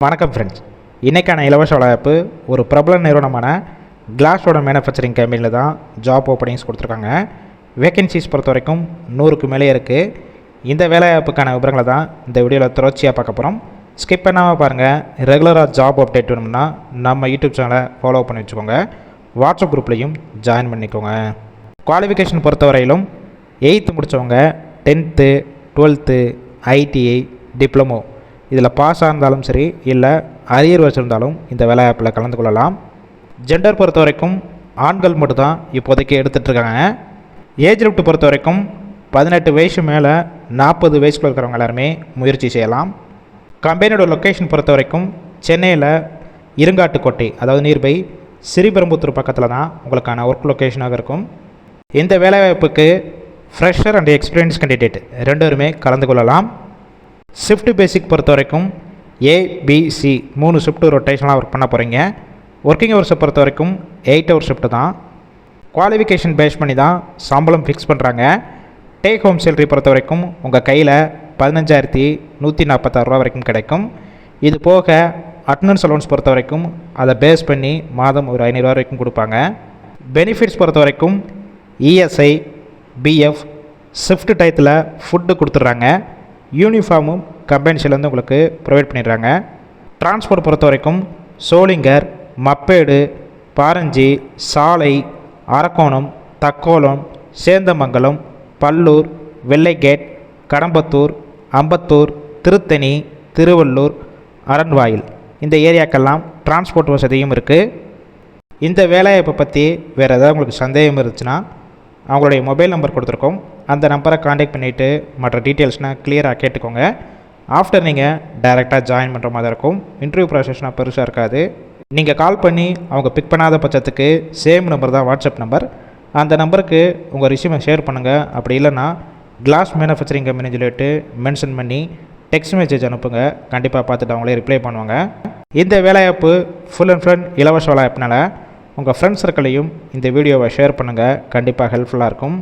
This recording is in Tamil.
வணக்கம் ஃப்ரெண்ட்ஸ், இன்றைக்கான இலவச வேலைவாய்ப்பு ஒரு பிரபல நிறுவனமான கிளாஸோட மேனுஃபேக்சரிங் கம்பெனியில் தான் ஜாப் ஓப்பனிங்ஸ் கொடுத்துருக்காங்க. வேகன்சிஸ் பொறுத்த வரைக்கும் 100க்கு மேலே இருக்குது. இந்த வேலைவாய்ப்புக்கான விவரங்களை தான் இந்த வீடியோவில் தொடர்ச்சியாக பார்க்க போகிறோம். ஸ்கிப் பண்ணாமல் பாருங்கள். ரெகுலராக ஜாப் அப்டேட் வேணும்னா நம்ம யூடியூப் சேனலை ஃபாலோ பண்ணி வச்சுக்கோங்க. வாட்ஸ்அப் குரூப்லேயும் ஜாயின் பண்ணிக்கோங்க. குவாலிஃபிகேஷன் பொறுத்தவரையிலும் 8th முடித்தவங்க 10th 12th ITI டிப்ளமோ இதில் பாஸ் ஆயிருந்தாலும் சரி, இல்லை அரியர் வச்சுருந்தாலும் இந்த வேலைவாய்ப்பில் கலந்து கொள்ளலாம். ஜெண்டர் பொறுத்த வரைக்கும் ஆண்கள் மட்டும்தான் இப்போதைக்கு எடுத்துகிட்ருக்காங்க. ஏஜ் லிமிட் பொறுத்த வரைக்கும் 18 வயசு மேலே 40 வயசுக்குள்ள இருக்கிறவங்க எல்லாருமே முயற்சி செய்யலாம். கம்பெனியோட லொக்கேஷன் பொறுத்த வரைக்கும் சென்னையில் இருங்காட்டுக்கோட்டை, அதாவது நியர்பை ஸ்ரீபெரும்புத்தூர் பக்கத்தில் தான் உங்களுக்கான ஒர்க் லொக்கேஷனாக இருக்கும். இந்த வேலைவாய்ப்புக்கு ஃப்ரெஷர் அண்ட் எக்ஸ்பீரியன்ஸ் கேண்டிடேட் 2 பேருமே கலந்து கொள்ளலாம். ஷிஃப்ட் பேசிக் பொறுத்த வரைக்கும் ABC 3 ஷிஃப்ட் ரொட்டேஷனாக ஒர்க் பண்ண போகிறீங்க. ஒர்க்கிங் ஹவர்ஸை பொறுத்த வரைக்கும் 8 ஹவர் ஷிஃப்ட் தான். குவாலிஃபிகேஷன் பேஸ் பண்ணி தான் சம்பளம் ஃபிக்ஸ் பண்ணுறாங்க. டேக் ஹோம் சேலரி பொறுத்த வரைக்கும் உங்கள் கையில் 15,146 ரூபா வரைக்கும் கிடைக்கும். இது போக அட்டனன்ஸ் அலோன்ஸ் பொறுத்த வரைக்கும் அதை பேஸ் பண்ணி மாதம் ஒரு 500 ரூபா வரைக்கும் கொடுப்பாங்க. பெனிஃபிட்ஸ் பொறுத்த வரைக்கும் ESI BF ஷிஃப்ட் டயத்தில் ஃபுட்டு கொடுத்துட்றாங்க. யூனிஃபார்மும் கம்பெனிஸ்லேருந்து உங்களுக்கு ப்ரொவைட் பண்ணிடுறாங்க. டிரான்ஸ்போர்ட் பொறுத்த வரைக்கும் சோளிங்கர், மப்பேடு, பாரஞ்சி, சாலை, அரக்கோணம், தக்கோலம், சேந்தமங்கலம், பல்லூர், வெள்ளைகேட், கடம்பத்தூர், அம்பத்தூர், திருத்தணி, திருவள்ளூர், அரண்வாயில் இந்த ஏரியாக்கெல்லாம் டிரான்ஸ்போர்ட் வசதியும் இருக்குது. இந்த வேலைவாய்ப்பை பற்றி வேறு ஏதாவது உங்களுக்கு சந்தேகம் இருந்துச்சுன்னா அவங்களுடைய மொபைல் நம்பர் கொடுத்துருக்கோம். அந்த நம்பரை காண்டாக்ட் பண்ணிவிட்டு மற்ற டீட்டெயில்ஸ்னால் கிளியராக கேட்டுக்கோங்க. ஆஃப்டர் நீங்கள் டைரெக்டாக ஜாயின் பண்ணுற மாதிரி இருக்கும். இன்டர்வியூ ப்ராசஸ்னால் பெருசாக இருக்காது. நீங்கள் கால் பண்ணி அவங்க பிக் பண்ணாத பட்சத்துக்கு சேம் நம்பர் தான் வாட்ஸ்அப் நம்பர். அந்த நம்பருக்கு உங்கள் ரிசியூமை ஷேர் பண்ணுங்கள். அப்படி இல்லைன்னா கிளாஸ் மேனுஃபேக்சரிங் கம்பெனி சொல்லிட்டு மென்ஷன் பண்ணி டெக்ஸ்ட் மெசேஜ் அனுப்புங்க. கண்டிப்பாக பார்த்துட்டு அவங்களே ரிப்ளை பண்ணுவாங்க. இந்த வேலைவாய்ப்பு ஃபுல் அண்ட் ஃபுல் இலவச வேலைவாய்ப்புனால உங்கள் ஃப்ரெண்ட்ஸ் சர்க்கிளையும் இந்த வீடியோவை ஷேர் பண்ணுங்கள். கண்டிப்பாக ஹெல்ப்ஃபுல்லாக இருக்கும்.